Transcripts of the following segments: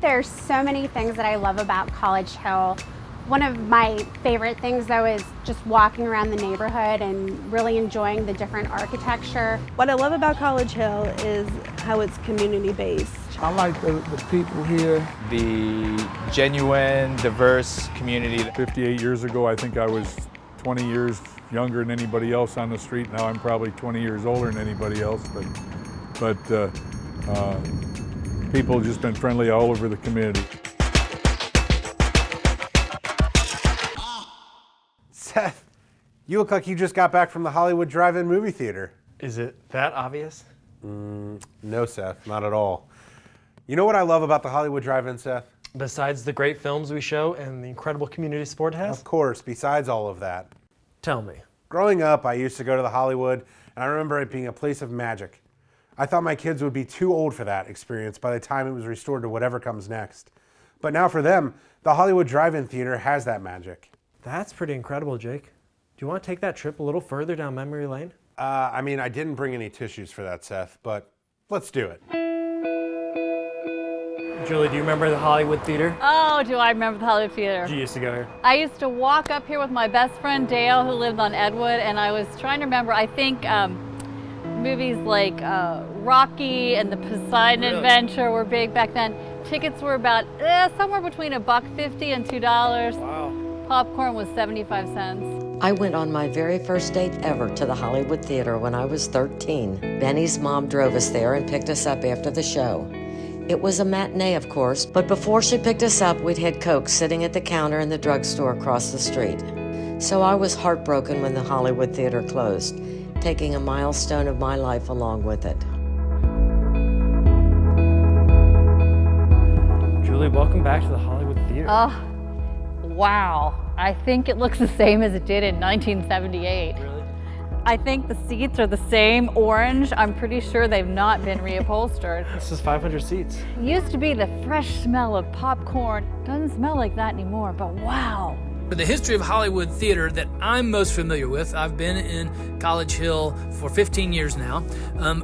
There's so many things that I love about College Hill. One of my favorite things though is just walking around the neighborhood and really enjoying the different architecture. What I love about College Hill is how it's community based. I like the people here. The genuine, diverse community. 58 years ago, I think I was 20 years younger than anybody else on the street. Now I'm probably 20 years older than anybody else, but people have just been friendly all over the community. Seth, you look like you just got back from the Hollywood Drive-In movie theater. Is it that obvious? No, Seth, not at all. You know what I love about the Hollywood Drive-In, Seth? Besides the great films we show and the incredible community support it has? Of course, besides all of that. Tell me. Growing up, I used to go to the Hollywood, and I remember it being a place of magic. I thought my kids would be too old for that experience by the time it was restored to whatever comes next. But now for them, the Hollywood Drive-In Theater has that magic. That's pretty incredible, Jake. Do you want to take that trip a little further down memory lane? I mean, I didn't bring any tissues for that, Seth, but let's do it. Julie, do you remember the Hollywood Theater? Oh, do I remember the Hollywood Theater? You used to go here. I used to walk up here with my best friend Dale, who lived on Edwood, and I was trying to remember, I think movies like Rocky and the Poseidon Adventure were big back then. Tickets were about somewhere between $1.50 and $2. Wow. Popcorn was 75 cents. I went on my very first date ever to the Hollywood Theater when I was 13. Benny's mom drove us there and picked us up after the show. It was a matinee, of course, but before she picked us up, we'd had Coke sitting at the counter in the drugstore across the street. So I was heartbroken when the Hollywood Theater closed, taking a milestone of my life along with it. Julie, welcome back to the Hollywood Theater. Oh, wow. I think it looks the same as it did in 1978. Really? I think the seats are the same orange. I'm pretty sure they've not been reupholstered. This is 500 seats. It used to be the fresh smell of popcorn. Doesn't smell like that anymore, but wow. The history of Hollywood theater that I'm most familiar with, I've been in College Hill for 15 years now,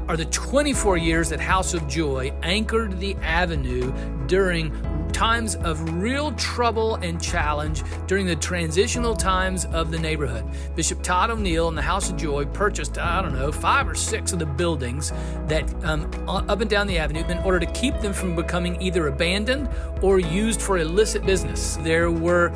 are the 24 years that House of Joy anchored the avenue during times of real trouble and challenge during the transitional times of the neighborhood. Bishop Todd O'Neill and the House of Joy purchased, 5 or 6 of the buildings that up and down the avenue in order to keep them from becoming either abandoned or used for illicit business. There were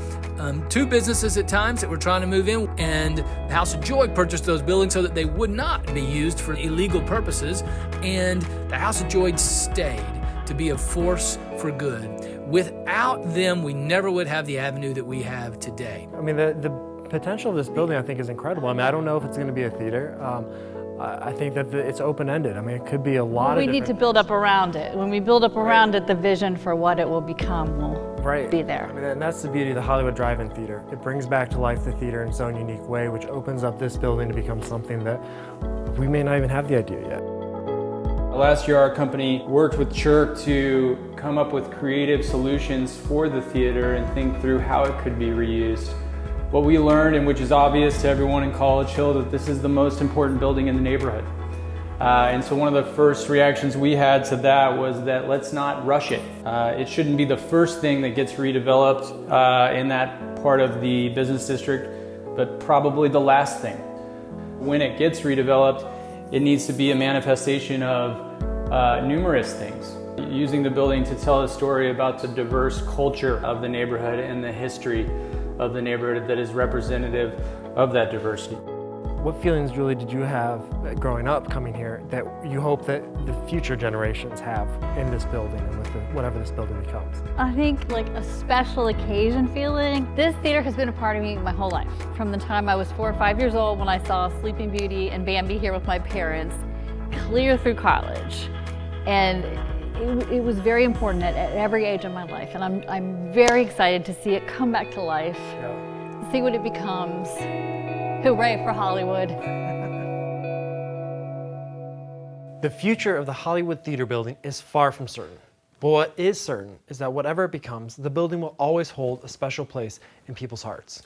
2 businesses at times that were trying to move in, and the House of Joy purchased those buildings so that they would not be used for illegal purposes, and the House of Joy stayed to be a force for good. Without them, we never would have the avenue that we have today. I mean, the potential of this building, I think, is incredible. I mean, I don't know if it's going to be a theater. I think that it's open-ended. I mean, it could be a lot of We need to build up around it. When we build up around it, the vision for what it will become will be there. I mean, and that's the beauty of the Hollywood Drive-In Theater. It brings back to life the theater in its own unique way, which opens up this building to become something that we may not even have the idea yet. Last year, our company worked with Chirk to come up with creative solutions for the theater and think through how it could be reused. What we learned, and which is obvious to everyone in College Hill, that this is the most important building in the neighborhood. And so one of the first reactions we had to that was that let's not rush it. It shouldn't be the first thing that gets redeveloped in that part of the business district, but probably the last thing. When it gets redeveloped, it needs to be a manifestation of numerous things. Using the building to tell a story about the diverse culture of the neighborhood and the history of the neighborhood that is representative of that diversity. What feelings, Julie, did you have growing up coming here that you hope that the future generations have in this building and with whatever this building becomes? I think like a special occasion feeling. This theater has been a part of me my whole life. From the time I was 4 or 5 years old when I saw Sleeping Beauty and Bambi here with my parents, clear through college. And it was very important at every age of my life. And I'm very excited to see it come back to life, see what it becomes. Hooray for Hollywood. The future of the Hollywood Theater building is far from certain. But what is certain is that whatever it becomes, the building will always hold a special place in people's hearts.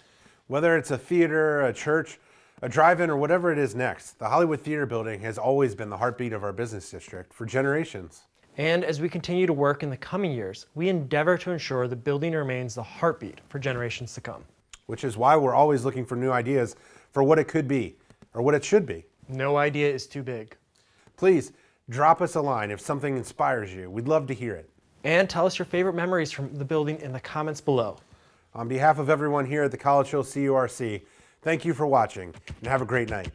Whether it's a theater, a church, a drive-in, or whatever it is next, the Hollywood Theater building has always been the heartbeat of our business district for generations. And as we continue to work in the coming years, we endeavor to ensure the building remains the heartbeat for generations to come. Which is why we're always looking for new ideas for what it could be, or what it should be. No idea is too big. Please drop us a line if something inspires you. We'd love to hear it. And tell us your favorite memories from the building in the comments below. On behalf of everyone here at the College Hill CURC, thank you for watching and have a great night.